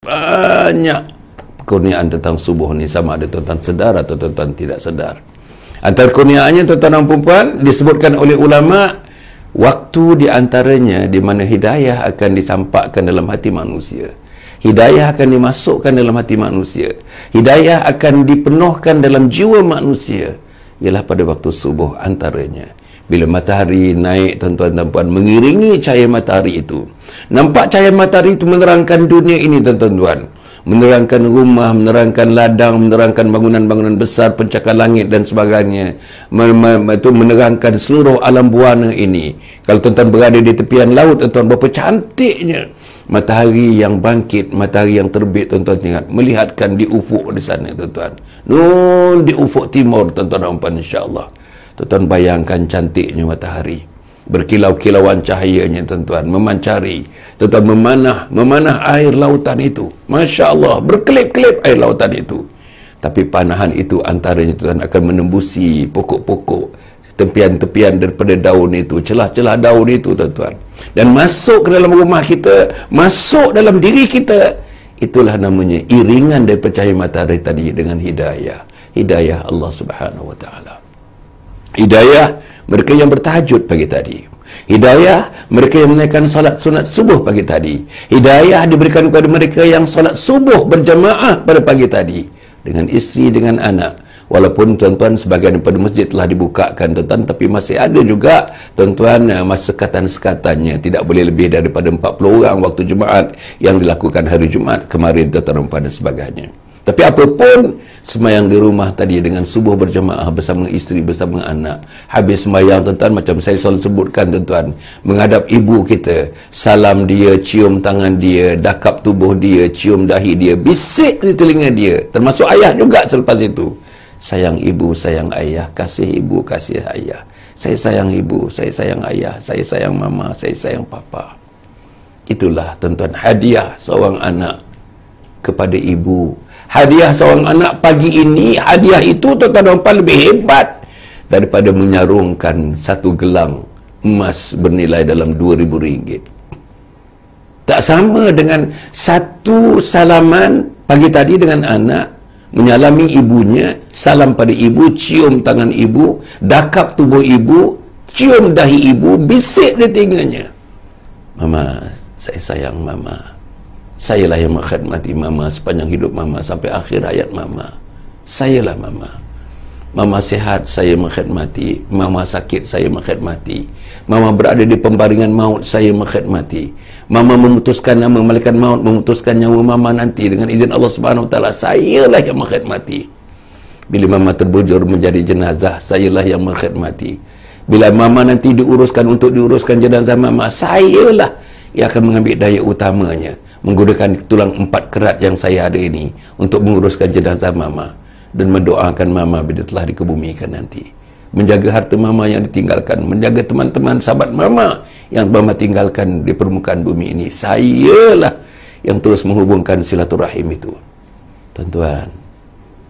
Banyak kurniaan tentang subuh ni, sama ada tuan-tuan sedar atau tuan-tuan tidak sedar. Antara kurniaannya tuan-tuan dan puan disebutkan oleh ulama, waktu di antaranya di mana hidayah akan ditampakkan dalam hati manusia. Hidayah akan dimasukkan dalam hati manusia. Hidayah akan dipenuhkan dalam jiwa manusia. Ialah pada waktu subuh antaranya. Bila matahari naik, tuan-tuan dan puan, mengiringi cahaya matahari itu. Nampak cahaya matahari itu menerangkan dunia ini, tuan-tuan. Menerangkan rumah, menerangkan ladang, menerangkan bangunan-bangunan besar, pencakar langit dan sebagainya. Itu menerangkan seluruh alam buana ini. Kalau tuan-tuan berada di tepian laut, tuan-tuan, berapa cantiknya matahari yang bangkit, matahari yang terbit, tuan-tuan ingat, melihatkan di ufuk di sana, tuan-tuan. Nun di ufuk timur, tuan-tuan dan puan, insya-Allah. Tuan-tuan bayangkan cantiknya matahari. Berkilau-kilauan cahayanya, tuan-tuan, memancari. Tuan-tuan memanah air lautan itu. Masya Allah, berkelip-kelip air lautan itu. Tapi panahan itu antaranya, tuan-tuan, akan menembusi pokok-pokok, tepian-tepian daripada daun itu, celah-celah daun itu, tuan-tuan. Dan masuk ke dalam rumah kita, masuk dalam diri kita. Itulah namanya iringan daripada cahaya matahari tadi dengan hidayah. Hidayah Allah Subhanahu Wa Taala. Hidayah mereka yang bertahajud pagi tadi. Hidayah mereka yang menaikkan salat sunat subuh pagi tadi. Hidayah diberikan kepada mereka yang salat subuh berjamaah pada pagi tadi, dengan isteri, dengan anak. Walaupun tuan-tuan sebagian daripada masjid telah dibukakan, tuan-tuan, tapi masih ada juga, tuan-tuan, masa sekatan-sekatannya. Tidak boleh lebih daripada 40 orang waktu Jumaat yang dilakukan hari Jumaat kemarin, tuan-tuan dan sebagainya. Tapi apapun, semayang di rumah tadi dengan subuh berjamaah bersama isteri, bersama anak. Habis semayang, tuan-tuan, macam saya selalu sebutkan, tuan-tuan, menghadap ibu kita, salam dia, cium tangan dia, dakap tubuh dia, cium dahi dia, bisik di telinga dia, termasuk ayah juga selepas itu. Sayang ibu, sayang ayah, kasih ibu, kasih ayah. Saya sayang ibu, saya sayang ayah, saya sayang mama, saya sayang papa. Itulah, tuan-tuan, hadiah seorang anak kepada ibu. Hadiah seorang anak pagi ini, hadiah itu, tuan-tuan, lebih hebat daripada menyarungkan satu gelang emas bernilai dalam RM2,000. Tak sama dengan satu salaman pagi tadi dengan anak, menyalami ibunya, salam pada ibu, cium tangan ibu, dakap tubuh ibu, cium dahi ibu, bisik di telinganya, mama, saya sayang mama. Sayalah yang mengkhidmati mama sepanjang hidup mama sampai akhir hayat mama. Sayalah mama. Mama sihat, saya mengkhidmati. Mama sakit, saya mengkhidmati. Mama berada di pembaringan maut, saya mengkhidmati. Mama memutuskan nama malaikat maut, memutuskan nyawa mama nanti dengan izin Allah Subhanahu Wa Taala. Sayalah yang mengkhidmati. Bila mama terbujur menjadi jenazah, sayalah yang mengkhidmati. Bila mama nanti diuruskan untuk diuruskan jenazah mama, sayalah yang akan mengambil daya utamanya, menggunakan tulang 4 kerat yang saya ada ini untuk menguruskan jenazah mama dan mendoakan mama bila telah dikebumikan nanti, menjaga harta mama yang ditinggalkan, menjaga teman-teman sahabat mama yang mama tinggalkan di permukaan bumi ini. Sayalah yang terus menghubungkan silaturahim itu. Tuan-tuan,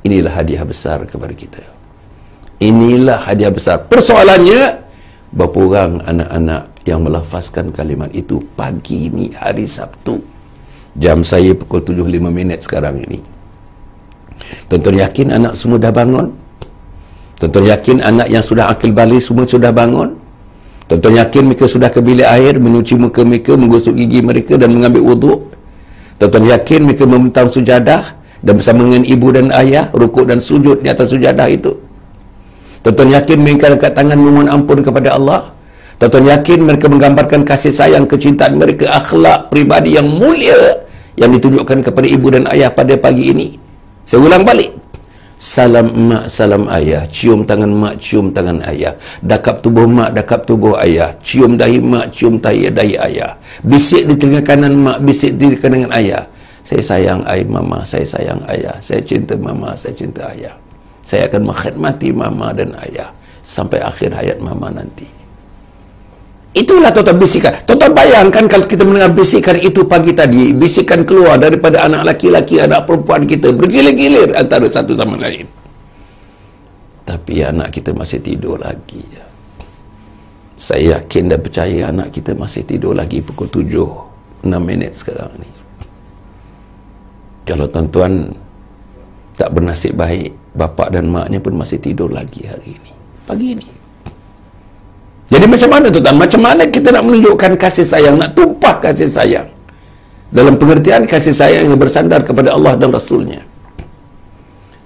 inilah hadiah besar kepada kita. Inilah hadiah besar. Persoalannya, berapa orang anak-anak yang melafazkan kalimat itu pagi ini, hari Sabtu. Jam saya pukul 7.05 sekarang ini. Tuan-tuan yakin anak semua dah bangun? Tuan-tuan yakin anak yang sudah akil balik semua sudah bangun? Tuan-tuan yakin mereka sudah ke bilik air, menyuci muka mereka, menggosok gigi mereka dan mengambil wuduk? Tuan-tuan yakin mereka membentang sujadah dan bersama dengan ibu dan ayah rukuk dan sujud di atas sujadah itu? Tuan-tuan yakin mereka angkat tangan memohon ampun kepada Allah? Tuan-tuan yakin mereka menggambarkan kasih sayang, kecintaan mereka, akhlak pribadi yang mulia yang ditunjukkan kepada ibu dan ayah pada pagi ini? Saya ulang balik. Salam mak, salam ayah, cium tangan mak, cium tangan ayah, dakap tubuh mak, dakap tubuh ayah, cium dahi mak, cium dahi ayah, bisik di telinga kanan mak, bisik di telinga kanan ayah, saya sayang ayah mama, saya sayang ayah, saya cinta mama, saya cinta ayah, saya akan mengkhidmati mama dan ayah sampai akhir hayat mama nanti. Itulah tuan-tuan bisikan. Tuan-tuan bayangkan kalau kita mendengar bisikan itu pagi tadi, bisikan keluar daripada anak laki-laki, anak perempuan kita, bergilir-gilir antara satu sama lain. Tapi anak kita masih tidur lagi. Saya yakin dan percaya anak kita masih tidur lagi pukul 7:06 sekarang ni. Kalau tuan-tuan tak bernasib baik, bapa dan maknya pun masih tidur lagi hari ini, pagi ini. Jadi macam mana tuan-tuan? Macam mana kita nak menunjukkan kasih sayang, nak tumpah kasih sayang? Dalam pengertian kasih sayang yang bersandar kepada Allah dan Rasulnya.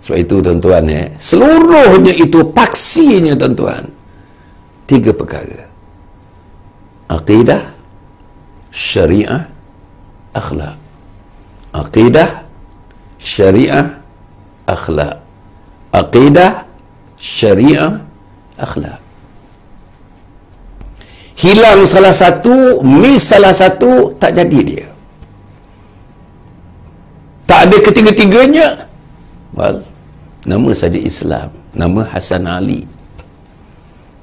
Sebab itu tuan-tuan, seluruhnya itu paksinya tuan-tuan, 3 perkara: aqidah, syariah, akhlak. Aqidah, syariah, akhlak. Aqidah, syariah, akhlak. Hilang salah satu, miss salah satu, tak jadi dia. Tak ada ketiga-tiganya, well, nama saja Islam, nama Hasan Ali.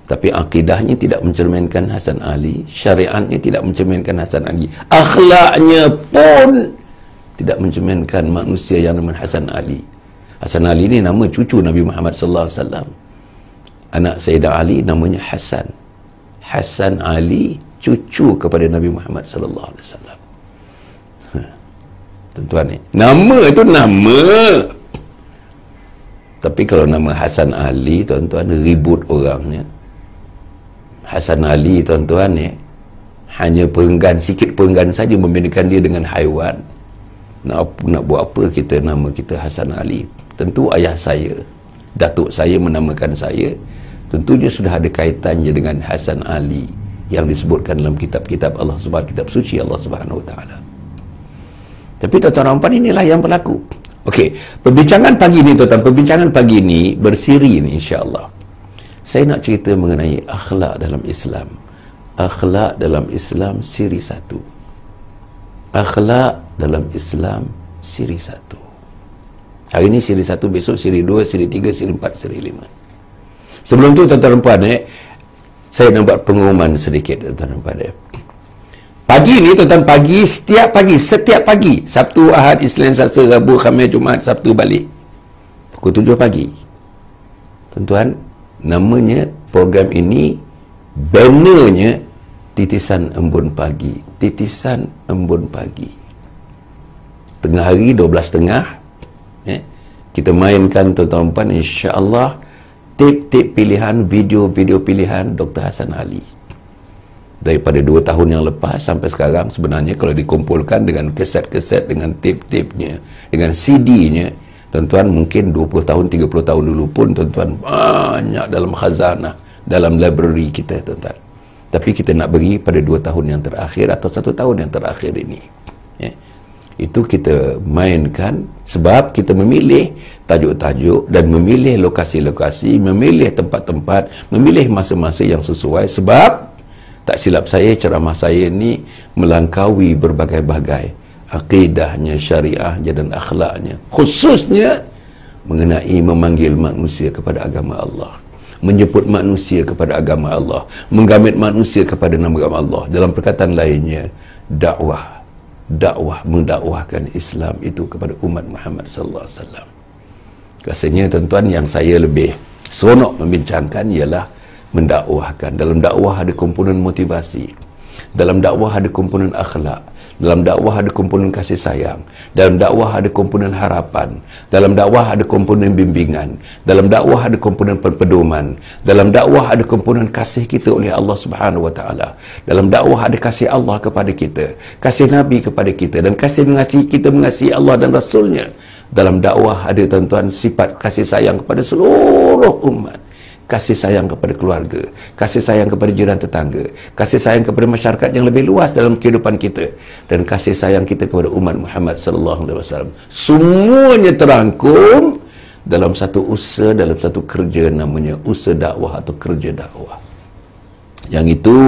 Tapi akidahnya tidak mencerminkan Hasan Ali, syariatnya tidak mencerminkan Hasan Ali, akhlaknya pun tidak mencerminkan manusia yang nama Hasan Ali. Hasan Ali ni nama cucu Nabi Muhammad sallallahu alaihi wasallam. Anak Sayyidah Ali namanya Hasan. Hasan Ali cucu kepada Nabi Muhammad sallallahu alaihi wasallam. Tuan-tuan ni, nama itu nama. Tapi kalau nama Hasan Ali, tuan-tuan, ribut orangnya. Hasan Ali, tuan-tuan, hanya perenggan, sikit perenggan saja membedakan dia dengan haiwan. Nak buat apa kita nama kita Hasan Ali? Tentu ayah saya, datuk saya menamakan saya, tentunya sudah ada kaitannya dengan Hasan Ali yang disebutkan dalam kitab-kitab Allah Subhanahu, kitab suci Allah Subhanahu Wa Taala. Tapi tuan-tuan dan inilah yang berlaku. Okey, perbincangan pagi ni tuan-tuan, perbincangan pagi ni bersiri ni insya-Allah. Saya nak cerita mengenai akhlak dalam Islam. Akhlak dalam Islam siri 1. Akhlak dalam Islam siri 1. Hari ini siri 1, besok siri 2, siri 3, siri 4, siri 5. Sebelum tu tuan-tuan dan puan, saya nak buat pengumuman sedikit tuan-tuan dan puan. Pagi ni tuan-tuan, setiap pagi, Sabtu, Ahad, Isnin, Selasa, Rabu, Khamis, Jumaat, Sabtu balik. Pukul 7 pagi. Tuan-tuan, namanya program ini, bannernya Titisan Embun Pagi. Titisan Embun Pagi. Tengah hari 12.30, kita mainkan tuan-tuan, insya-Allah, tip-tip pilihan, video-video pilihan Dr. Hasan Ali. Daripada 2 tahun yang lepas sampai sekarang, sebenarnya kalau dikumpulkan dengan keset-keset, dengan tip-tipnya, dengan CD-nya, tuan-tuan, mungkin 20 tahun, 30 tahun dulu pun tuan-tuan banyak dalam khazanah, dalam library kita tuan-tuan. Tapi kita nak beri pada 2 tahun yang terakhir atau 1 tahun yang terakhir ini. Itu kita mainkan sebab kita memilih tajuk-tajuk dan memilih lokasi-lokasi, memilih tempat-tempat, memilih masa-masa yang sesuai. Sebab tak silap saya, ceramah saya ni melangkaui berbagai-bagai akidahnya, syariahnya dan akhlaknya, khususnya mengenai memanggil manusia kepada agama Allah, menyebut manusia kepada agama Allah, menggamit manusia kepada nama Allah. Dalam perkataan lainnya, dakwah, mendakwahkan Islam itu kepada umat Muhammad sallallahu alaihi wasallam. Rasanya tuan-tuan, yang saya lebih seronok membincangkan ialah mendakwahkan. Dalam dakwah ada komponen motivasi, dalam dakwah ada komponen akhlak, dalam dakwah ada komponen kasih sayang, dalam dakwah ada komponen harapan, dalam dakwah ada komponen bimbingan, dalam dakwah ada komponen pedoman, dalam dakwah ada komponen kasih kita oleh Allah Subhanahu Wa Taala, dalam dakwah ada kasih Allah kepada kita, kasih Nabi kepada kita, dan kasih mengasihi kita mengasihi Allah dan Rasulnya. Dalam dakwah ada tuan-tuan sifat kasih sayang kepada seluruh umat, kasih sayang kepada keluarga, kasih sayang kepada jiran tetangga, kasih sayang kepada masyarakat yang lebih luas dalam kehidupan kita, dan kasih sayang kita kepada umat Muhammad sallallahu alaihi wasallam. Semuanya terangkum dalam satu usaha, dalam satu kerja namanya usaha dakwah atau kerja dakwah. Yang itu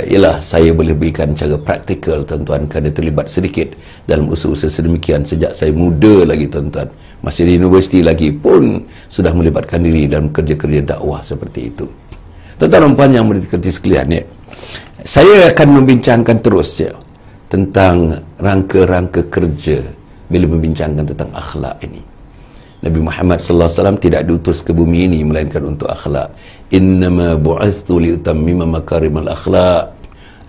ialah saya boleh berikan cara praktikal tuan-tuan, kerana terlibat sedikit dalam usaha-usaha sedemikian sejak saya muda lagi tuan-tuan. Masih di universiti lagi pun sudah melibatkan diri dalam kerja-kerja dakwah seperti itu. Tuan-tuan dan puan yang berkati sekalian, saya akan membincangkan terus tentang rangka-rangka kerja bila membincangkan tentang akhlak ini. Nabi Muhammad sallallahu alaihi wasallam tidak diutus ke bumi ini melainkan untuk akhlak. Innama bu'ithtu liutammima makarimal akhlak.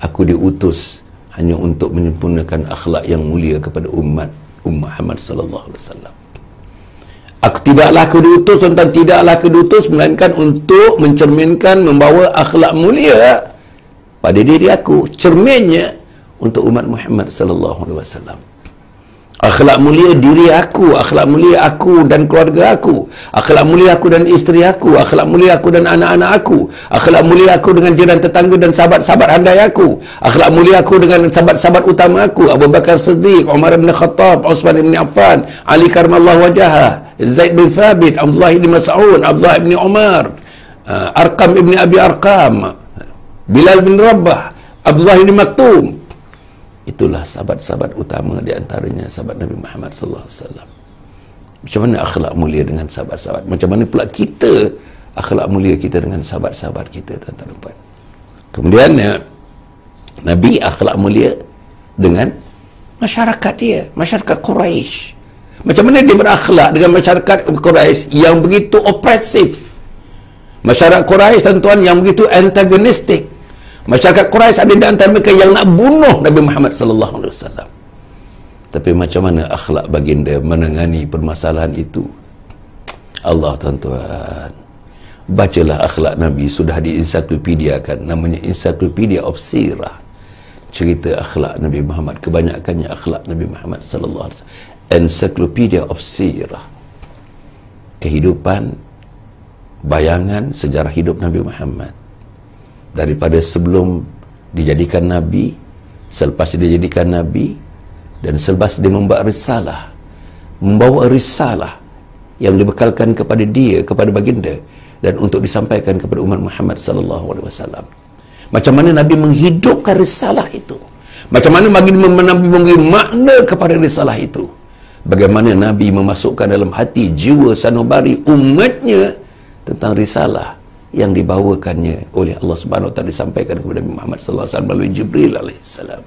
Aku diutus hanya untuk menyempurnakan akhlak yang mulia kepada umat, Muhammad sallallahu alaihi wasallam. Aku tidaklah aku diutus, tuan-tuan, tidaklah aku diutus melainkan untuk mencerminkan, membawa akhlak mulia pada diri aku, cerminnya untuk umat Muhammad sallallahu alaihi wasallam. Akhlak mulia diri aku, akhlak mulia aku dan keluarga aku, akhlak mulia aku dan isteri aku, akhlak mulia aku dan anak-anak aku, akhlak mulia aku dengan jiran tetangga dan sahabat-sahabat handai aku, akhlak mulia aku dengan sahabat-sahabat utama aku, Abu Bakar Siddiq, Umar bin Khattab, Utsman bin Affan, Ali karramallahu wajhah, Zaid bin Thabit, Abdullah bin Mas'ud, Abdullah bin Umar, Arqam bin Abi Arqam, Bilal bin Rabah, Abdullah bin Maktum. Itulah sahabat-sahabat utama, di antaranya sahabat Nabi Muhammad sallallahu alaihi wasallam. Macam mana akhlak mulia dengan sahabat-sahabat? Macam mana pula kita akhlak mulia kita dengan sahabat-sahabat kita, tuan-tuan. Kemudian Nabi akhlak mulia dengan masyarakat dia, masyarakat Quraisy. Macam mana dia berakhlak dengan masyarakat Quraisy yang begitu opresif? Masyarakat Quraisy, tuan-tuan, yang begitu antagonistik. Masyarakat Quraisy ada di antara mereka yang nak bunuh Nabi Muhammad sallallahu alaihi wasallam. Tapi macam mana akhlak baginda menangani permasalahan itu? Allah, tuan-tuan, bacalah akhlak Nabi, sudah diensiklopediakan, namanya Encyclopedia of Sirah. Cerita akhlak Nabi Muhammad, kebanyakannya akhlak Nabi Muhammad sallallahu alaihi wasallam. Encyclopedia of Sirah. Kehidupan, bayangan sejarah hidup Nabi Muhammad. Daripada sebelum dijadikan Nabi, selepas dia dijadikan Nabi, dan selepas dia membawa risalah yang dibekalkan kepada dia, kepada baginda, dan untuk disampaikan kepada umat Muhammad sallallahu alaihi wasallam. Macam mana Nabi menghidupkan risalah itu, macam mana Nabi memberi makna kepada risalah itu, bagaimana Nabi memasukkan dalam hati, jiwa, sanubari umatnya tentang risalah yang dibawakannya oleh Allah Subhanahu wa taala, disampaikan kepada Nabi Muhammad sallallahu alaihi wasallam melalui Jibril alaihi salam.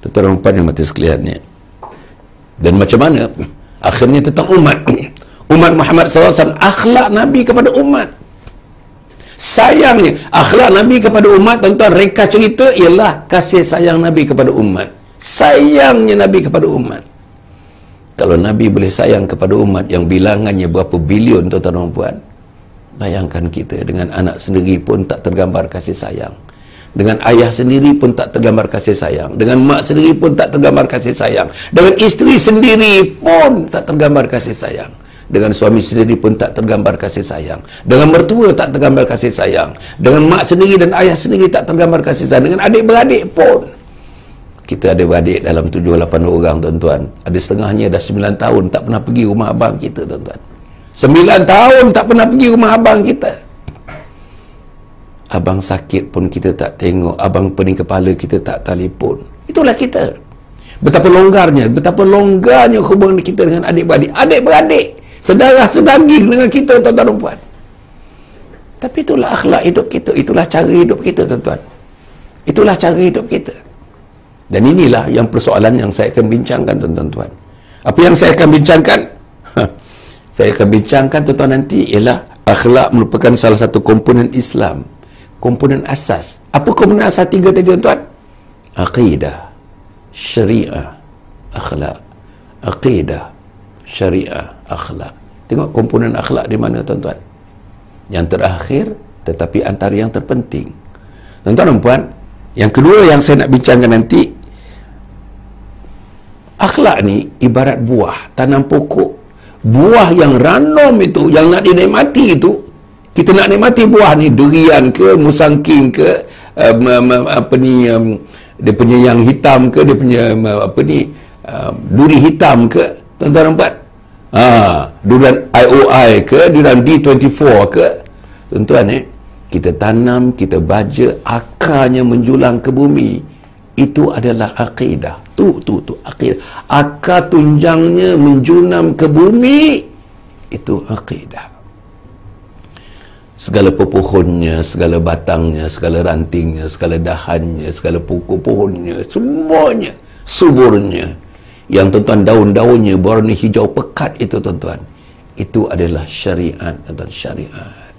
Tuan-tuan yang mati sekalian, dan macam mana akhirnya tentang umat Muhammad sallallahu alaihi wasallam, akhlak Nabi kepada umat. Sayangnya akhlak Nabi kepada umat, tuan-tuan, reka cerita ialah kasih sayang Nabi kepada umat. Sayangnya Nabi kepada umat. Kalau Nabi boleh sayang kepada umat yang bilangannya berapa bilion, tuan-tuan dan puan, bayangkan kita dengan anak sendiri pun tak tergambar kasih sayang, dengan ayah sendiri pun tak tergambar kasih sayang, dengan mak sendiri pun tak tergambar kasih sayang, dengan isteri sendiri pun tak tergambar kasih sayang, dengan suami sendiri pun tak tergambar kasih sayang, dengan mertua tak tergambar kasih sayang, dengan mak sendiri dan ayah sendiri tak tergambar kasih sayang, dengan adik-beradik pun. Kita ada beradik dalam 7-8 orang, tuan-tuan, ada setengahnya dah 9 tahun tak pernah pergi rumah abang kita, tuan-tuan. 9 tahun tak pernah pergi rumah abang kita. Abang sakit pun kita tak tengok, abang pening kepala kita tak telefon. Itulah kita. Betapa longgarnya hubungan kita dengan adik-beradik, saudara-sedaging dengan kita, tuan-tuan dan puan. Tapi itulah akhlak hidup kita, itulah cara hidup kita, tuan-tuan. Itulah cara hidup kita. Dan inilah yang persoalan yang saya akan bincangkan, tuan-tuan dan puan. Apa yang saya akan bincangkan? Saya akan bincangkan, tuan-tuan, nanti ialah akhlak merupakan salah satu komponen Islam, komponen asas. Apa komponen asas 3 tadi, tuan-tuan? Aqidah, syariah, akhlak. Aqidah, syariah, akhlak. Tengok komponen akhlak di mana, tuan-tuan? Yang terakhir tetapi antara yang terpenting. Tuan-tuan dan puan, yang kedua yang saya nak bincangkan nanti, akhlak ni ibarat buah, tanam pokok. Buah yang ranum itu, yang nak dinikmati itu, kita nak nikmati buah ni, durian ke, musangking ke, dia punya yang hitam ke, dia punya duri hitam ke, tuan-tuan nampak? Durian IOI ke, durian D24 ke, tuan-tuan, kita tanam, kita baja, akarnya menjulang ke bumi. Itu adalah akidah. Tu akidah. Akar tunjangnya menjunam ke bumi, itu akidah. Segala pepohonnya, segala batangnya, segala rantingnya, segala dahannya, segala pokok pohonnya, semuanya, suburnya, yang tuan-tuan daun-daunnya berwarna hijau pekat itu, tuan-tuan, itu adalah syariat, tuan-tuan, syariat.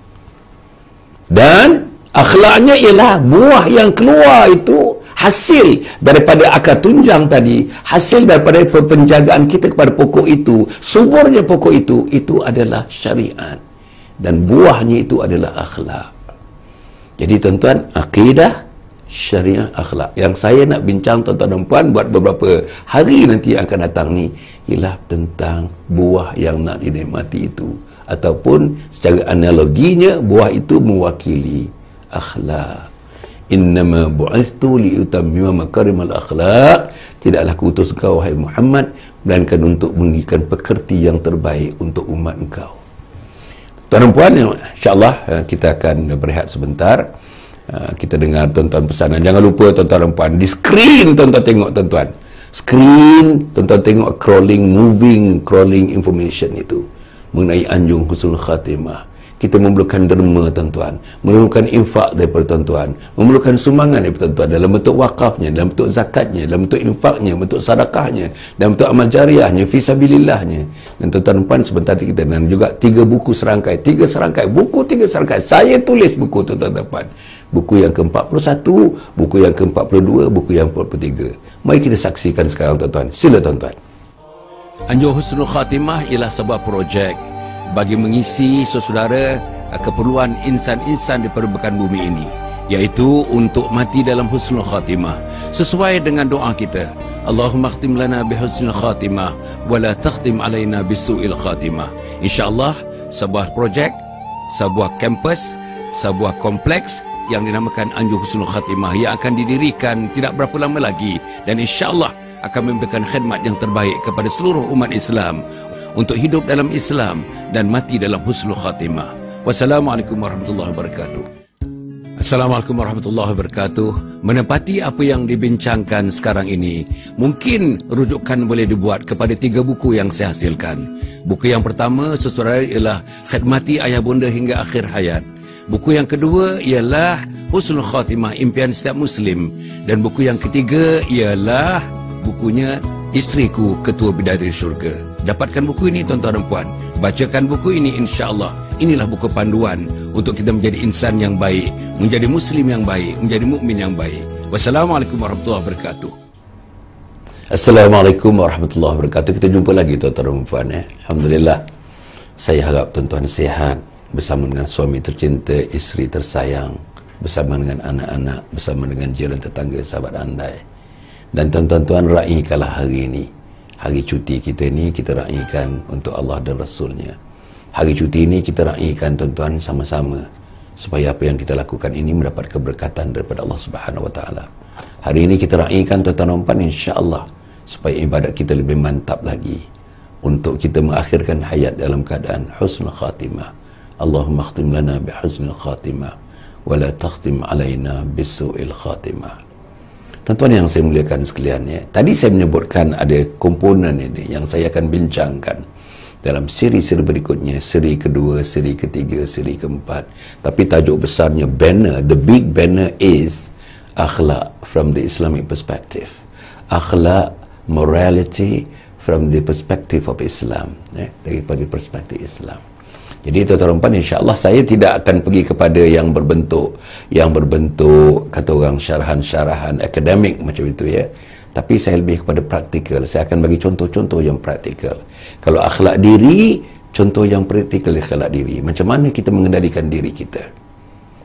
Dan Akhlaknya ialah buah yang keluar itu hasil daripada akar tunjang tadi, hasil daripada penjagaan kita kepada pokok itu, suburnya pokok itu adalah syariat, dan buahnya itu adalah akhlak. Jadi tuan-tuan, akidah, syariah, akhlak. Yang saya nak bincang tuan-tuan dan puan buat beberapa hari nanti yang akan datang ni ialah tentang buah yang nak dinikmati itu, ataupun secara analoginya buah itu mewakili akhlak. Innama bu'ithtu liutammima makarimal akhlak. Tidaklah kuutus engkau wahai Muhammad melainkan untuk memberikan pekerti yang terbaik untuk umat engkau. Tuan dan puan, insya-Allah kita akan berehat sebentar. Kita dengar tuan-tuan pesanan. Jangan lupa tuan-tuan dan puan, di skrin tuan-tuan tengok tuan-tuan. Skrin tuan-tuan tengok crawling information itu mengenai anjung husnul khatimah. Kita memerlukan derma tuan-tuan, memerlukan infak daripada tuan-tuan, memerlukan sumbangan daripada tuan-tuan dalam bentuk wakafnya, dalam bentuk zakatnya, dalam bentuk infaknya, bentuk sedekahnya, dalam bentuk amal jariahnya, fisabilillahnya. Dan tuan-tuan dan puan, sebentar kita, dan juga 3 buku serangkai, 3 serangkai buku, 3 serangkai. Saya tulis buku tuan-tuan dan puan. Buku yang ke-41, buku yang ke-42, buku yang ke-43. Mari kita saksikan sekarang tuan-tuan. Sila tuan-tuan. Anjung husnul khatimah ialah sebuah projek bagi mengisi saudara keperluan insan-insan di permukaan bumi ini, iaitu untuk mati dalam husnul khatimah sesuai dengan doa kita. Allahumma khtim lana bihusnul khatimah wa la takhtim alaina bisu'il khatimah. InsyaAllah sebuah projek, sebuah kampus, sebuah kompleks yang dinamakan Anjung Husnul Khatimah yang akan didirikan tidak berapa lama lagi, dan insyaAllah akan memberikan khidmat yang terbaik kepada seluruh umat Islam untuk hidup dalam Islam dan mati dalam husnul khatimah. Wassalamualaikum warahmatullahi wabarakatuh. Assalamualaikum warahmatullahi wabarakatuh. Menepati apa yang dibincangkan sekarang ini, mungkin rujukan boleh dibuat kepada 3 buku yang saya hasilkan. Buku yang pertama, saudara, ialah Khidmati Ayah Bunda Hingga Akhir Hayat. Buku yang kedua ialah Husnul Khatimah, Impian Setiap Muslim. Dan buku yang ketiga ialah bukunya Isteriku Ketua Bidadari Syurga. Dapatkan buku ini tuan-tuan dan puan, bacakan buku ini, insya-Allah inilah buku panduan untuk kita menjadi insan yang baik, menjadi muslim yang baik, menjadi mukmin yang baik. Wassalamualaikum warahmatullahi wabarakatuh. Assalamualaikum warahmatullahi wabarakatuh. Kita jumpa lagi tuan-tuan dan puan. Alhamdulillah. Saya harap tuan-tuan sihat bersama dengan suami tercinta, isteri tersayang, bersama dengan anak-anak, bersama dengan jiran tetangga, sahabat andai. Dan tuan-tuan raikanlah hari ini. Hari cuti kita ni kita raikan untuk Allah dan Rasulnya. Hari cuti ini kita raikan tuan-tuan sama-sama, supaya apa yang kita lakukan ini mendapat keberkatan daripada Allah Subhanahu Wa Taala. Hari ini kita raikan tuan-tuan dan puan, insya-Allah, supaya ibadat kita lebih mantap lagi, untuk kita mengakhirkan hayat dalam keadaan husnul khatimah. Allahumma khtim lana bi husnul khatimah wa la takhtim alaina bisu'il khatimah. Tuan-tuan yang saya muliakan sekalian, ya, tadi saya menyebutkan ada komponen ini yang saya akan bincangkan dalam siri-siri berikutnya, siri kedua, siri ketiga, siri keempat. Tapi tajuk besarnya, banner, the big banner is akhlak from the Islamic perspective. Akhlak, morality from the perspective of Islam, daripada perspektif Islam. Jadi tuan-tuan, insya-Allah saya tidak akan pergi kepada yang berbentuk kata orang syarahan akademik macam itu, ya. Tapi saya lebih kepada praktikal. Saya akan bagi contoh-contoh yang praktikal. Kalau akhlak diri, contoh yang praktikal akhlak diri. Macam mana kita mengendalikan diri kita?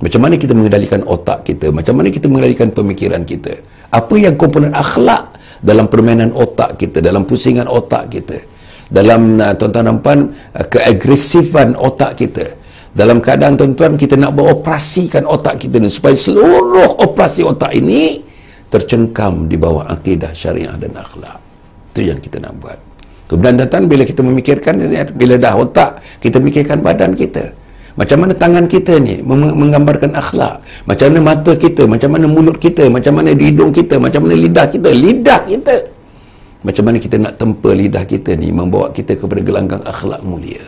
Macam mana kita mengendalikan otak kita? Macam mana kita mengendalikan pemikiran kita? Apa yang komponen akhlak dalam permainan otak kita, dalam pusingan otak kita, dalam tuan-tuan dan puan, keagresifan otak kita, dalam keadaan tuan-tuan kita nak beroperasikan otak kita ni supaya seluruh operasi otak ini tercengkam di bawah akidah, syariah dan akhlak. Itu yang kita nak buat. Kemudian datang bila kita memikirkan, bila dah otak, kita mikirkan badan kita. Macam mana tangan kita ni menggambarkan akhlak, macam mana mata kita, macam mana mulut kita, macam mana hidung kita, macam mana lidah kita. Macam mana kita nak tempa lidah kita ni membawa kita kepada gelanggang akhlak mulia.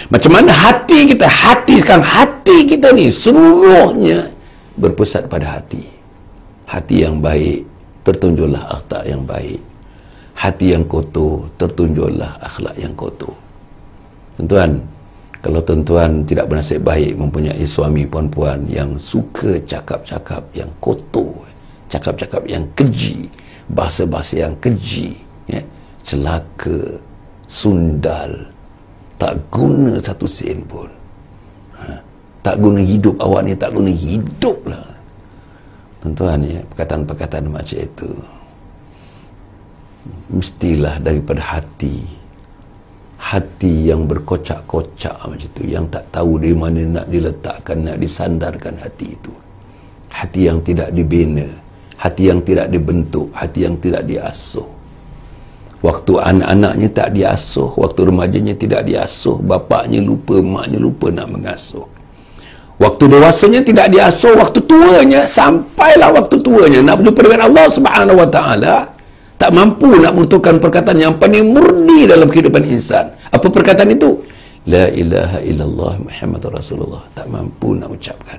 Macam mana hati kita, hati kita ni seluruhnya berpusat pada hati. Hati yang baik, tertunjuklah akhlak yang baik. Hati yang kotor, tertunjuklah akhlak yang kotor. Tuan-tuan, Kalau tuan-tuan tidak bernasib baik mempunyai suami puan-puan yang suka cakap-cakap yang kotor, cakap-cakap yang keji, bahasa-bahasa yang keji, ya, celaka, sundal, tak guna satu sen pun, tak guna hidup awak ni, tak guna hidup lah. Tuan-tuan, ya, perkataan-perkataan macam itu mestilah daripada hati yang berkocak-kocak macam itu, yang tak tahu di mana nak diletakkan, nak disandarkan hati itu. Hati yang tidak dibina, hati yang tidak dibentuk, hati yang tidak diasuh. Waktu anak-anaknya tak diasuh, waktu remajanya tidak diasuh, bapaknya lupa, maknya lupa nak mengasuh. Waktu dewasanya tidak diasuh, waktu tuanya, sampailah waktu tuanya nak berjumpa dengan Allah Subhanahu Wa Taala, tak mampu nak menguturkan perkataan yang paling murni dalam kehidupan insan. Apa perkataan itu? La ilaha illallah Muhammadur Rasulullah. Tak mampu nak ucapkan.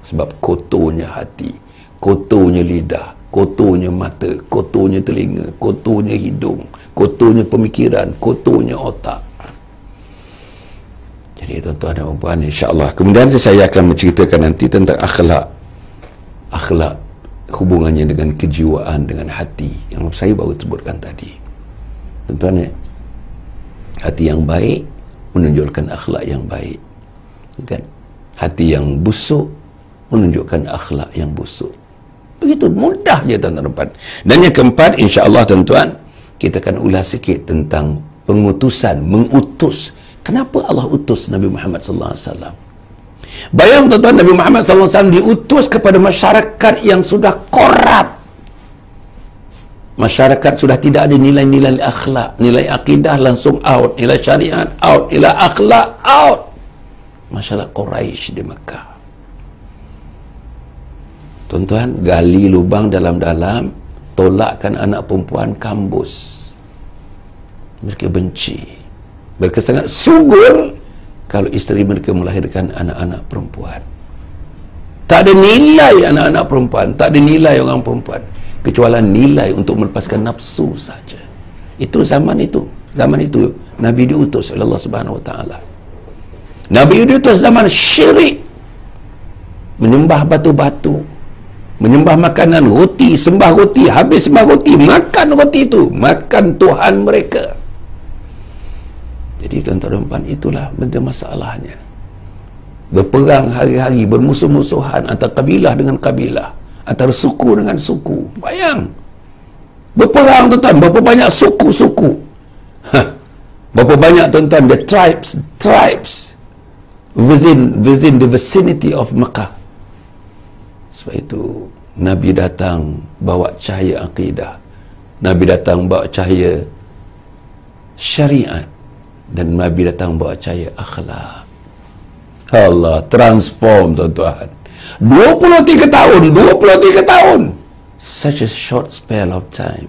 Sebab kotornya hati, kotornya lidah, kotornya mata, kotornya telinga, kotornya hidung, kotornya pemikiran, kotornya otak. Jadi tuan-tuan dan puan, insya-Allah. Kemudian saya akan menceritakan nanti tentang akhlak hubungannya dengan kejiwaan, dengan hati yang saya baru sebutkan tadi. Tuan-tuan, hati yang baik menunjukkan akhlak yang baik, kan? Hati yang busuk menunjukkan akhlak yang busuk. Begitu mudah je, tuan-tuan. Dan yang keempat, insya-Allah tuan-tuan, kita akan ulas sikit tentang pengutusan, mengutus. Kenapa Allah utus Nabi Muhammad sallallahu alaihi wasallam? Bayang tuan-tuan, Nabi Muhammad SAW diutus kepada masyarakat yang sudah korup. Masyarakat sudah tidak ada nilai-nilai akhlak, nilai akidah langsung out, nilai syariat out, nilai akhlak out. Masyarakat Quraisy di Mekah. Tuan-tuan, gali lubang dalam-dalam, tolakkan anak perempuan kampus. Mereka benci. Mereka sangat sungguh kalau isteri mereka melahirkan anak-anak perempuan. Tak ada nilai anak-anak perempuan, tak ada nilai orang perempuan, kecuali nilai untuk melepaskan nafsu saja. Itu zaman itu. Zaman itu Nabi diutus oleh Allah Subhanahu Wa Taala. Nabi diutus zaman syirik, menyembah batu-batu, menyembah makanan roti, sembah roti, habis sembah roti, makan roti itu, makan Tuhan mereka. Jadi tuan-tuan, itulah benda masalahnya. Berperang hari-hari, bermusuh-musuhan antara kabilah dengan kabilah, antara suku dengan suku. Bayang, berperang tuan-tuan, berapa banyak suku-suku, berapa banyak tuan-tuan, the tribes within the vicinity of Mekah. Sebab itu Nabi datang bawa cahaya akidah, Nabi datang bawa cahaya syariat, dan Nabi datang bawa cahaya akhlak. Allah transform tuan-tuan. 23 tahun. Such a short spell of time.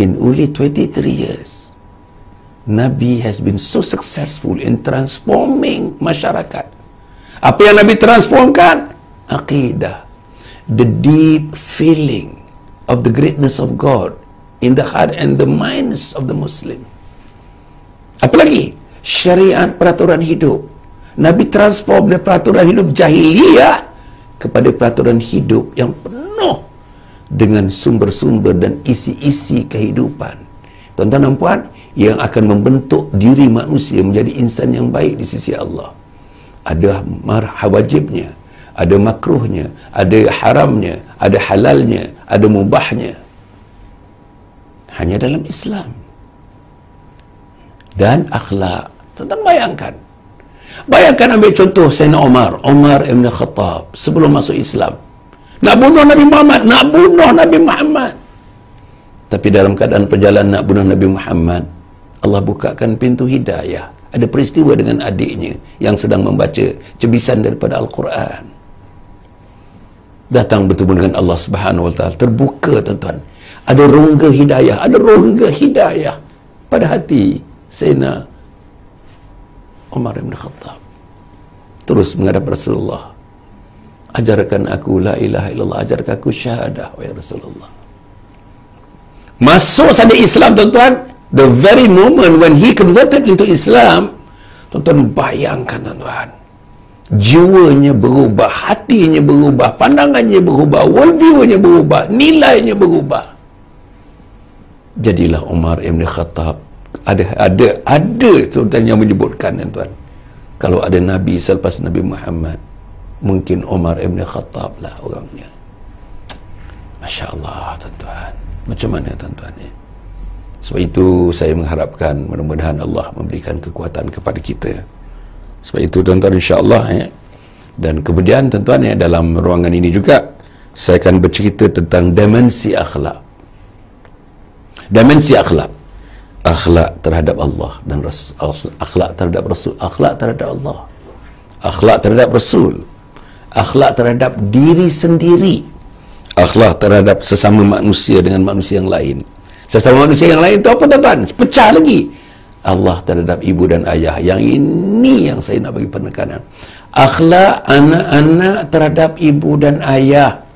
In only 23 years, Nabi has been so successful in transforming masyarakat. Apa yang Nabi transformkan? Aqidah. The deep feeling of the greatness of God in the heart and the minds of the Muslim. Apalagi syariat, peraturan hidup. Nabi transform dari peraturan hidup jahiliyah kepada peraturan hidup yang penuh dengan sumber-sumber dan isi-isi kehidupan, tuan-tuan dan puan, yang akan membentuk diri manusia menjadi insan yang baik di sisi Allah. Ada wajibnya, ada makruhnya, ada haramnya, ada halalnya, ada mubahnya. Hanya dalam Islam. Dan akhlak. Tuan-tuan bayangkan ambil contoh Sayyidina Umar Ibn Khattab sebelum masuk Islam. Nak bunuh Nabi Muhammad. Tapi dalam keadaan perjalanan nak bunuh Nabi Muhammad, Allah bukakan pintu hidayah. Ada peristiwa dengan adiknya yang sedang membaca cebisan daripada Al-Quran. Datang bertemu dengan Allah Subhanahu Wa Taala. Terbuka tuan-tuan. Ada rongga hidayah pada hati Sayyidina Umar bin Khattab. Terus menghadap Rasulullah. Ajarkan aku la ilaha illallah, ajarkan aku syahadah, wahai Rasulullah. Masuk saja Islam tuan-tuan. The very moment when he converted into Islam, Tuan-tuan bayangkan tuan-tuan. Jiwanya berubah, hatinya berubah, pandangannya berubah, worldview-nya berubah, nilainya berubah. Jadilah Umar Ibn Khattab. Ada tuan-tuan yang menyebutkan tuan. Kalau ada Nabi selepas Nabi Muhammad, mungkin Umar Ibn Khattab lah orangnya. Masya Allah tuan-tuan. Macam mana tuan-tuan ni? Sebab itu saya mengharapkan mudah-mudahan Allah memberikan kekuatan kepada kita. Sebab itu tuan-tuan insya-Allah Dan kemudian tuan-tuan dalam ruangan ini juga saya akan bercerita tentang dimensi akhlak. Dimensi akhlak. Akhlak terhadap Allah dan Rasul, akhlak terhadap Rasul, akhlak terhadap Allah, akhlak terhadap Rasul, akhlak terhadap diri sendiri, akhlak terhadap sesama manusia dengan manusia yang lain. Sesama manusia yang lain itu apa tuan-tuan? Pecah lagi. Allah terhadap ibu dan ayah. Yang ini yang saya nak bagi penekanan. Akhlak anak-anak terhadap ibu dan ayah.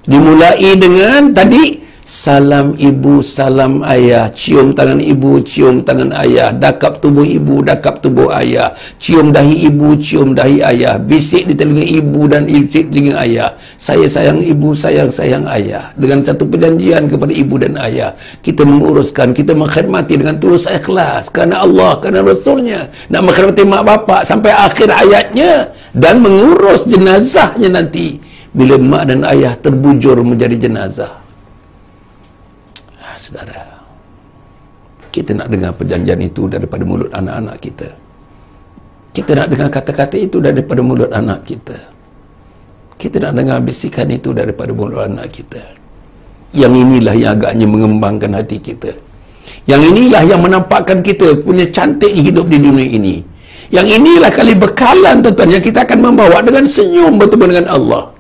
Dimulai dengan tadi, salam ibu, salam ayah, cium tangan ibu, cium tangan ayah, dakap tubuh ibu, dakap tubuh ayah, cium dahi ibu, cium dahi ayah, bisik di telinga ibu dan bisik di telinga ayah. Saya sayang ibu, sayang ayah. Dengan satu perjanjian kepada ibu dan ayah, kita menguruskan, kita mengkhidmati dengan tulus ikhlas kerana Allah, kerana Rasulnya, nak mengkhidmati mak bapak sampai akhir hayatnya, dan mengurus jenazahnya nanti bila mak dan ayah terbujur menjadi jenazah. Saudara, kita nak dengar perjanjian itu daripada mulut anak-anak kita. Kita nak dengar kata-kata itu daripada mulut anak kita. Kita nak dengar bisikan itu daripada mulut anak kita. Yang inilah yang agaknya mengembangkan hati kita. Yang inilah yang menampakkan kita punya cantik hidup di dunia ini. Yang inilah kali bekalan tuan-tuan yang kita akan membawa dengan senyum bertemu dengan Allah.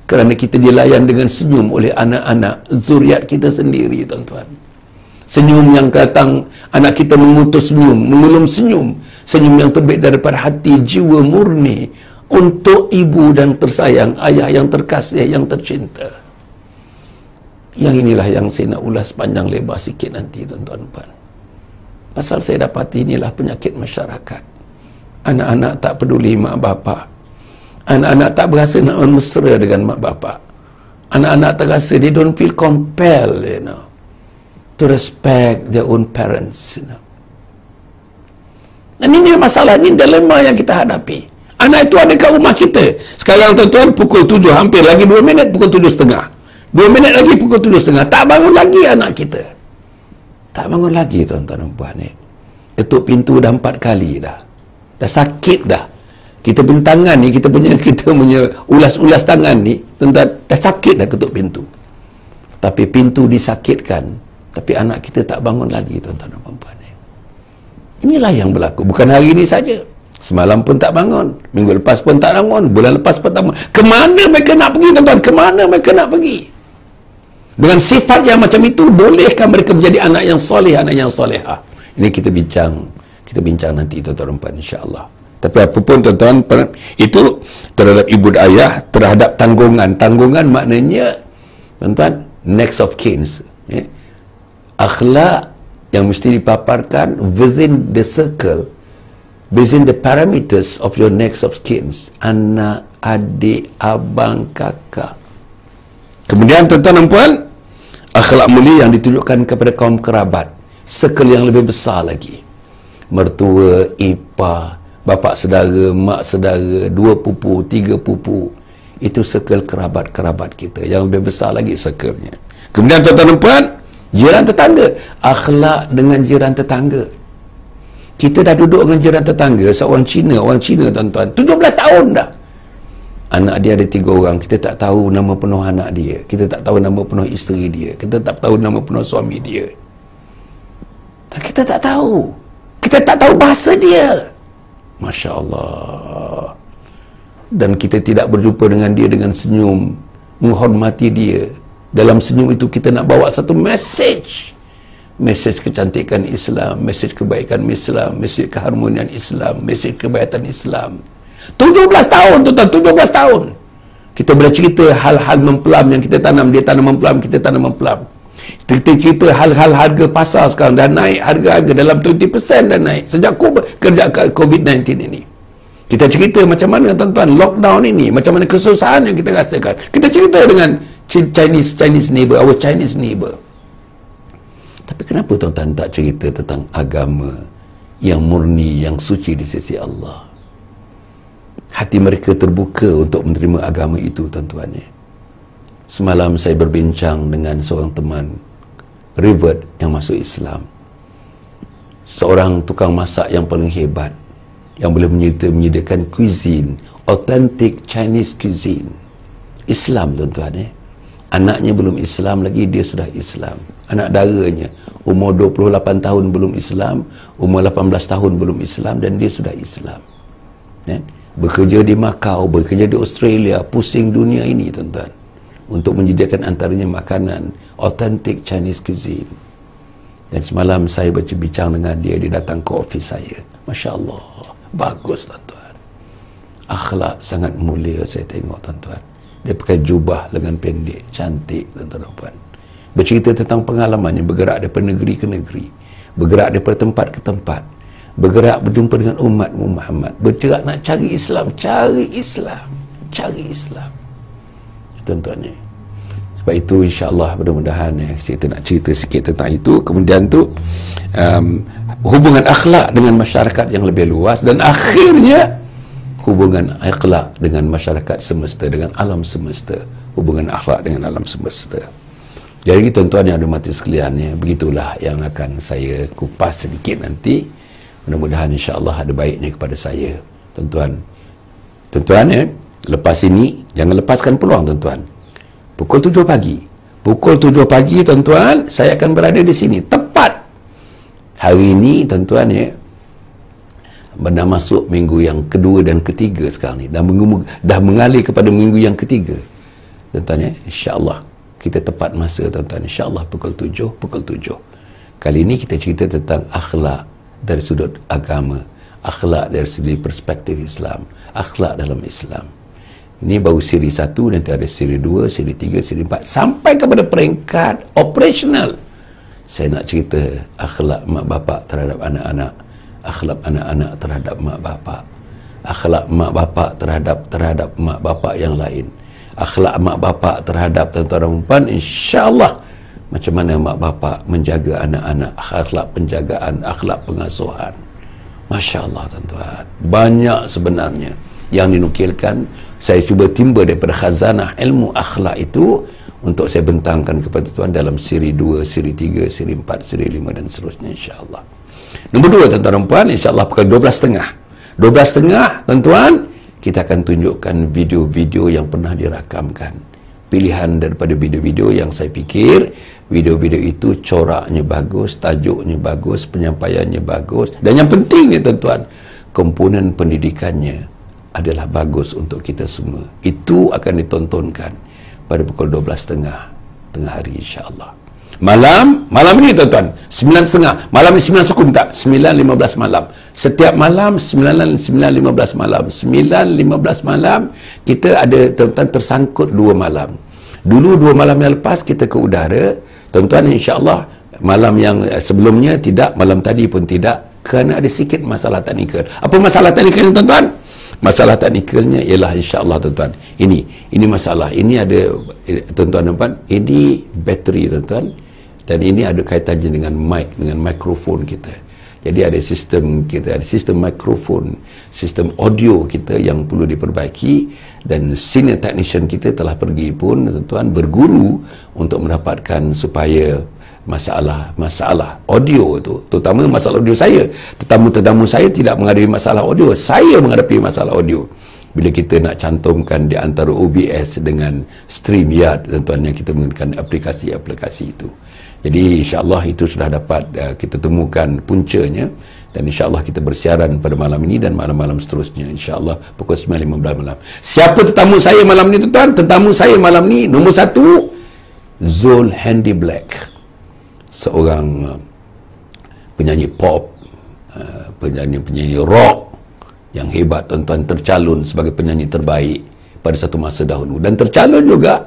Kerana kita dilayan dengan senyum oleh anak-anak zuriat kita sendiri tuan-tuan. Senyum yang datang, anak kita mengutus senyum, mengulum senyum. Senyum yang terbit daripada hati jiwa murni untuk ibu dan tersayang, ayah yang terkasih, yang tercinta. Yang inilah yang saya nak ulas panjang lebar sikit nanti tuan-tuan. Pasal saya dapati inilah penyakit masyarakat. Anak-anak tak peduli mak bapak. Anak-anak tak berasa nak mesra dengan mak bapak. Anak-anak terasa they don't feel compelled, to respect their own parents, Dan ini masalah, ini dilema yang kita hadapi. Anak itu ada kat rumah kita. Sekarang tuan-tuan pukul 7, hampir lagi 2 minit pukul 7.30. 2 minit lagi pukul 7.30. Tak bangun lagi anak kita. Tak bangun lagi tuan-tuan dan puan ni. Ketuk pintu dah 4 kali dah. Dah sakit dah. Kita punya tangan ni, kita punya ulas-ulas tangan ni, tuan-tuan, dah sakit dah ketuk pintu. Tapi pintu disakitkan, tapi anak kita tak bangun lagi tuan-tuan dan puan-puan ni. Inilah yang berlaku. Bukan hari ini saja. Semalam pun tak bangun, minggu lepas pun tak bangun, bulan lepas pun tak bangun. Kemana mereka nak pergi tuan-tuan? Kemana mereka nak pergi? Dengan sifat yang macam itu, bolehkah mereka menjadi anak yang soleh, anak yang solehah? Ini kita bincang nanti tuan-tuan dan puan, insya-Allah. Tapi apapun tuan-tuan, itu terhadap ibu dan ayah, terhadap tanggungan. Tanggungan maknanya tuan-tuan, next of kin. Akhlak yang mesti dipaparkan within the circle, within the parameters of your next of kin. Anak, adik, abang, kakak. Kemudian tuan-tuan dan puan, akhlak mulia yang ditunjukkan kepada kaum kerabat, circle yang lebih besar lagi. Mertua, ipar, bapa saudara, mak saudara, 2 pupu, 3 pupu. Itu circle kerabat-kerabat kita. Yang lebih besar lagi circle-nya. Kemudian tuan-tuan dan puan, jiran tetangga. Akhlak dengan jiran tetangga. Kita dah duduk dengan jiran tetangga, seorang Cina tuan-tuan, 17 tahun dah. Anak dia ada 3 orang. Kita tak tahu nama penuh anak dia. Kita tak tahu nama penuh isteri dia. Kita tak tahu nama penuh suami dia. Kita tak tahu. Kita tak tahu bahasa dia. Masya Allah. Dan kita tidak berjumpa dengan dia dengan senyum, menghormati dia. Dalam senyum itu kita nak bawa satu message kecantikan Islam, message kebaikan Islam, message keharmonian Islam, message kebaikan Islam. 17 tahun tuan-tuan, 17 tahun kita boleh cerita hal-hal mempelam yang kita tanam. Dia tanam mempelam, kita tanam mempelam. Kita cerita hal-hal harga pasar sekarang dah naik, harga-harga dalam 20% dah naik sejak COVID-19 ini. Kita cerita macam mana tuan-tuan lockdown ini, macam mana kesusahan yang kita rasakan. Kita cerita dengan Chinese neighbor, our Chinese neighbor. Tapi kenapa tuan-tuan tak cerita tentang agama yang murni, yang suci di sisi Allah? Hati mereka terbuka untuk menerima agama itu, tuan-tuan. Semalam saya berbincang dengan seorang teman revert yang masuk Islam, seorang tukang masak yang paling hebat, yang boleh menyediakan cuisine, authentic Chinese cuisine. Islam, tuan-tuan. Anaknya belum Islam lagi, dia sudah Islam. Anak daranya umur 28 tahun belum Islam, umur 18 tahun belum Islam, dan dia sudah Islam. Bekerja di Macau, bekerja di Australia, pusing dunia ini, tuan-tuan, untuk menyediakan antaranya makanan authentic Chinese cuisine. Dan semalam saya berbincang dengan dia, dia datang ke ofis saya. Masya Allah, bagus, tuan-tuan. Akhlak sangat mulia saya tengok, tuan-tuan. Dia pakai jubah lengan pendek, cantik, tuan-tuan. Bercerita tentang pengalamannya bergerak daripada negeri ke negeri, bergerak daripada tempat ke tempat, bergerak berjumpa dengan umat Muhammad, bergerak nak cari Islam, cari Islam, tuan-tuan. Sebab itu insya-Allah mudah-mudahan kita nak cerita sikit tentang itu. Kemudian tu hubungan akhlak dengan masyarakat yang lebih luas, dan akhirnya hubungan akhlak dengan masyarakat semesta, dengan alam semesta, hubungan akhlak dengan alam semesta. Jadi tuan-tuan yang hormati sekalian, begitulah yang akan saya kupas sedikit nanti. Mudah-mudahan insya-Allah ada baiknya kepada saya, tuan-tuan. Tuan-tuan, lepas ini jangan lepaskan peluang, tuan-tuan. Pukul 7 pagi. Pukul 7 pagi, tuan-tuan, saya akan berada di sini tepat hari ini, tuan-tuan. Dah masuk minggu yang kedua dan ketiga sekarang ni, dah mengalir kepada minggu yang ketiga, tuan-tuan. InsyaAllah kita tepat masa, tuan-tuan. InsyaAllah pukul 7. Kali ini kita cerita tentang akhlak dari sudut agama, akhlak dari segi perspektif Islam, akhlak dalam Islam. Ini baru siri 1, nanti ada siri 2, siri 3, siri 4, sampai kepada peringkat operasional. Saya nak cerita akhlak mak bapak terhadap anak-anak, akhlak anak-anak terhadap mak bapak, akhlak mak bapak terhadap mak bapak yang lain, akhlak mak bapak terhadap tuan-tuan dan puan. InsyaAllah macam mana mak bapak menjaga anak-anak, akhlak penjagaan, akhlak pengasuhan. Masya Allah, tuan-tuan, banyak sebenarnya yang dinukilkan. Saya cuba timba daripada khazanah ilmu akhlak itu untuk saya bentangkan kepada tuan dalam siri 2, siri 3, siri 4, siri 5 dan seterusnya, insyaAllah. Nombor 2, tuan-tuan dan puan, insyaAllah pukul 12.30. 12.30, tuan-tuan, kita akan tunjukkan video-video yang pernah dirakamkan. Pilihan daripada video-video yang saya fikir video-video itu coraknya bagus, tajuknya bagus, penyampaiannya bagus, dan yang pentingnya, tuan-tuan, komponen pendidikannya adalah bagus untuk kita semua. Itu akan ditontonkan pada pukul 12.30 tengah hari, insyaAllah. Malam ini, tuan-tuan, 9.30. Malam ni 9 suku tak? 9.15 malam. Setiap malam 9.15 malam. 9.15 malam kita ada, tuan-tuan, tersangkut 2 malam. Dulu 2 malam yang lepas kita ke udara, tuan-tuan, insya-Allah. Malam yang sebelumnya tidak, malam tadi pun tidak, kerana ada sikit masalah teknikal. Apa masalah teknikal, tuan-tuan? Masalah teknikalnya ialah, insya-Allah, tuan-tuan, ini masalah. Ini ada, tuan-tuan dan puan, ini bateri, tuan-tuan, dan ini ada kaitannya dengan mic, dengan mikrofon kita. Jadi ada sistem kita, ada sistem mikrofon, sistem audio kita yang perlu diperbaiki, dan senior technician kita telah pergi pun, tuan-tuan, berguru untuk mendapatkan supaya masalah audio itu, terutama masalah audio saya, tetamu-tetamu saya tidak menghadapi masalah audio, saya menghadapi masalah audio bila kita nak cantumkan di antara OBS dengan StreamYard, tuan-tuan, yang kita menggunakan aplikasi-aplikasi itu. Jadi insya-Allah itu sudah dapat kita temukan puncanya, dan insya-Allah kita bersiaran pada malam ini dan malam-malam seterusnya, insya-Allah pukul 9.15 malam. Siapa tetamu saya malam ni, tuan-tuan? Tetamu saya malam ni nombor 1, Zul Handy Black, seorang penyanyi pop, penyanyi rock yang hebat, tuan-tuan, tercalon sebagai penyanyi terbaik pada satu masa dahulu, dan tercalon juga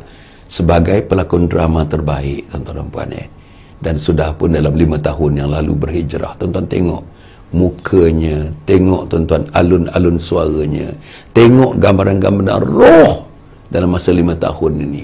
sebagai pelakon drama terbaik, tuan-tuan dan puan. Dan sudah pun dalam 5 tahun yang lalu berhijrah. Tuan-tuan tengok mukanya, tengok tuan-tuan alun-alun suaranya, tengok gambaran-gambaran roh dalam masa 5 tahun ini.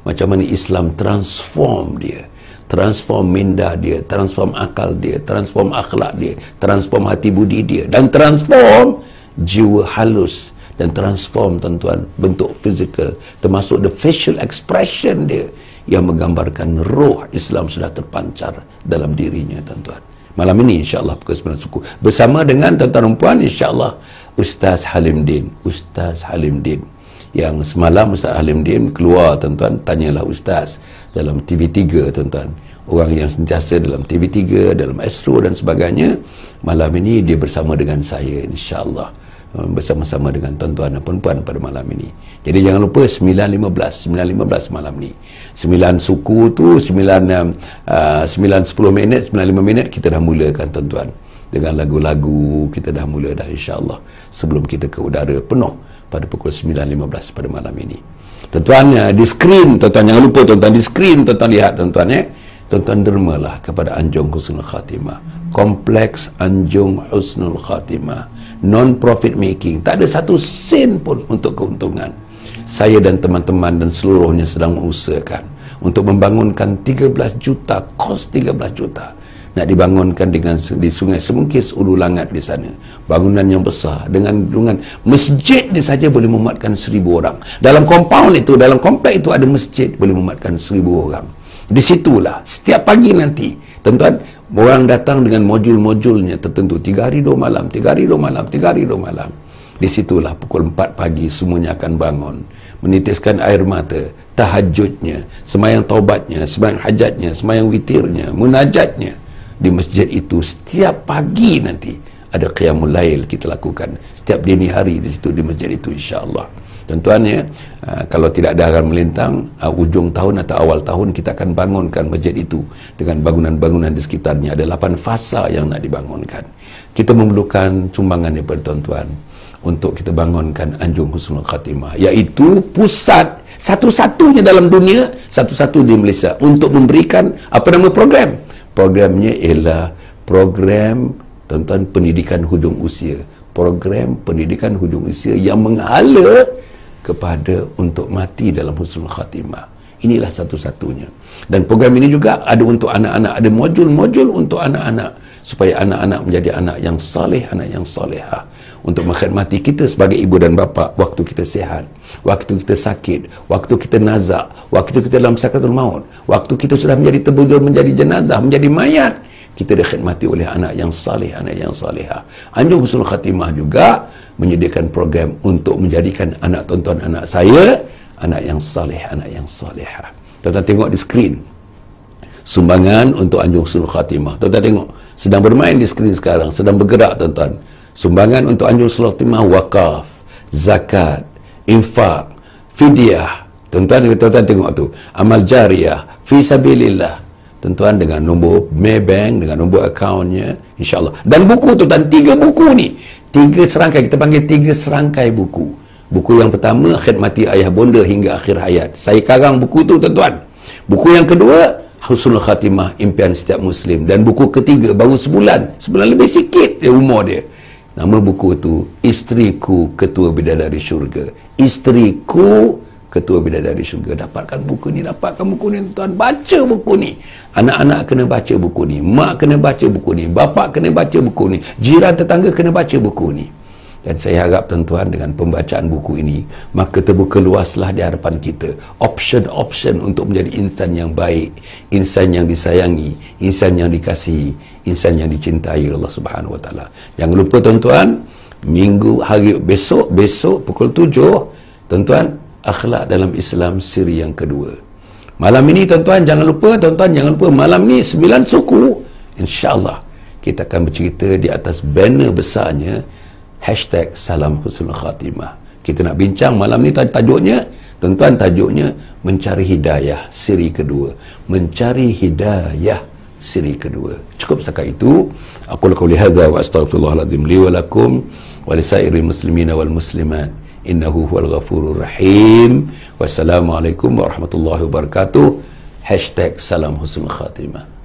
Macam mana Islam transform dia, transform minda dia, transform akal dia, transform akhlak dia, transform hati budi dia, dan transform jiwa halus, dan transform tuan-tuan bentuk fizikal, termasuk the facial expression dia yang menggambarkan roh Islam sudah terpancar dalam dirinya, tuan-tuan. Malam ini insya-Allah pukul 9 suku bersama dengan tuan-tuan dan puan, insya-Allah Ustaz Halim Din. Ustaz Halim Din yang semalam Ustaz Halim Din keluar, tuan-tuan, tanyalah Ustaz dalam TV3, tuan-tuan. Orang yang sentiasa dalam TV3, dalam Astro dan sebagainya. Malam ini dia bersama dengan saya, insya-Allah, bersama-sama dengan tuan-tuan dan puan-puan pada malam ini. Jadi jangan lupa 9.15 malam ni. 9 suku tu 9:10 minit, 9:05 minit kita dah mulakan, tuan-tuan. Dengan lagu-lagu kita dah mula dah, insya-Allah, sebelum kita ke udara penuh pada pukul 9.15 pada malam ini. Tuan-tuan, di skrin, tuan-tuan jangan lupa, tuan-tuan, di skrin tuan-tuan lihat, tuan-tuan, tuan-tuan dermalah kepada Anjung Husnul Khatimah. Kompleks Anjung Husnul Khatimah, non-profit making, tak ada satu sen pun untuk keuntungan. Saya dan teman-teman dan seluruhnya sedang mengusahakan untuk membangunkan 13 juta, kos 13 juta nak dibangunkan di Sungai Semungkis, Ulu Langat di sana. Bangunan yang besar dengan masjid ni saja boleh memuatkan 1,000 orang. Dalam compound itu, dalam kompleks itu ada masjid boleh memuatkan 1,000 orang. Di situlah setiap pagi nanti, tuan-tuan, orang datang dengan modul-modulnya tertentu, 3 hari 2 malam, 3 hari 2 malam, 3 hari 2 malam. Di situlah pukul 4 pagi semuanya akan bangun, menitiskan air mata, tahajudnya, sembahyang taubatnya, sembahyang hajatnya, sembahyang witirnya, munajatnya di masjid itu. Setiap pagi nanti ada qiyamul lail kita lakukan setiap dini hari di situ, di masjid itu, insya-Allah. Tuan-tuan, kalau tidak ada aral melintang, ujung tahun atau awal tahun kita akan bangunkan masjid itu dengan bangunan-bangunan di sekitarnya. Ada 8 fasa yang nak dibangunkan. Kita memerlukan sumbangan daripada tuan-tuan untuk kita bangunkan Anjung Husnul Khatimah, iaitu pusat satu-satunya dalam dunia, satu-satu di Malaysia untuk memberikan apa nama program. Programnya ialah program, tuan-tuan, pendidikan hujung usia. Program pendidikan hujung usia yang menghala kepada untuk mati dalam husnul khatimah. Inilah satu-satunya. Dan program ini juga ada untuk anak-anak, ada modul-modul untuk anak-anak, supaya anak-anak menjadi anak yang saleh, anak yang salehah, untuk mengkhidmati kita sebagai ibu dan bapa waktu kita sihat, waktu kita sakit, waktu kita nazak, waktu kita dalam sakaratul maut, waktu kita sudah menjadi terbujur, menjadi jenazah, menjadi mayat, kita dikhidmati oleh anak yang saleh, anak yang salehah. Anjung Husnul Khatimah juga menyediakan program untuk menjadikan anak tuan-tuan, anak saya, anak yang saleh, anak yang salehah. Tuan-tuan tengok di skrin sumbangan untuk Anjung Husnul Khatimah. Tuan-tuan tengok, sedang bermain di skrin sekarang, sedang bergerak, tuan-tuan. Sumbangan untuk Anjung Husnul Khatimah, wakaf, zakat, infak, fidyah. Tuan-tuan tengok tu, amal jariah, fi sabilillah. Tuan-tuan, dengan nombor Maybank, dengan nombor akaunnya, insya-Allah. Dan buku tu, dan 3 buku ni, 3 serangkai, kita panggil 3 serangkai buku. Buku yang pertama, Khidmati Ayah Bonda Hingga Akhir Hayat. Saya karang buku tu, tuan-tuan. Buku yang kedua, Husnul Khatimah, Impian Setiap Muslim. Dan buku ketiga, baru sebulan lebih sikit dia umur dia. Nama buku tu, Isteriku Ketua Bidadari Syurga. Isteriku Ketua Bidadari Syurga. Dapatkan buku ni, tuan. Baca buku ni. Anak-anak kena baca buku ni, mak kena baca buku ni, bapak kena baca buku ni, jiran tetangga kena baca buku ni. Dan saya harap, tuan-tuan, dengan pembacaan buku ini, maka terbuka luaslah di hadapan kita option-option untuk menjadi insan yang baik, insan yang disayangi, insan yang dikasihi, insan yang dicintai Allah Subhanahu Wa Taala. Jangan lupa, tuan-tuan, besok pukul 7, tuan-tuan, akhlak dalam Islam siri yang kedua. Malam ini, tuan-tuan, jangan lupa, malam ni 9 suku, insya-Allah kita akan bercerita di atas banner besarnya #Salam Husnul Khatimah. Kita nak bincang malam ni, tajuknya, tuan-tuan, tajuknya Mencari Hidayah siri kedua. Mencari Hidayah siri kedua. Cukup setakat itu. Aku lakukan hadza wa astaghfirullahaladzim li wa lakum wa lisairil muslimina wal muslimat. innahu huwal ghafurur rahim. Wassalamualaikum warahmatullahi wabarakatuh. #salam husnul khatimah.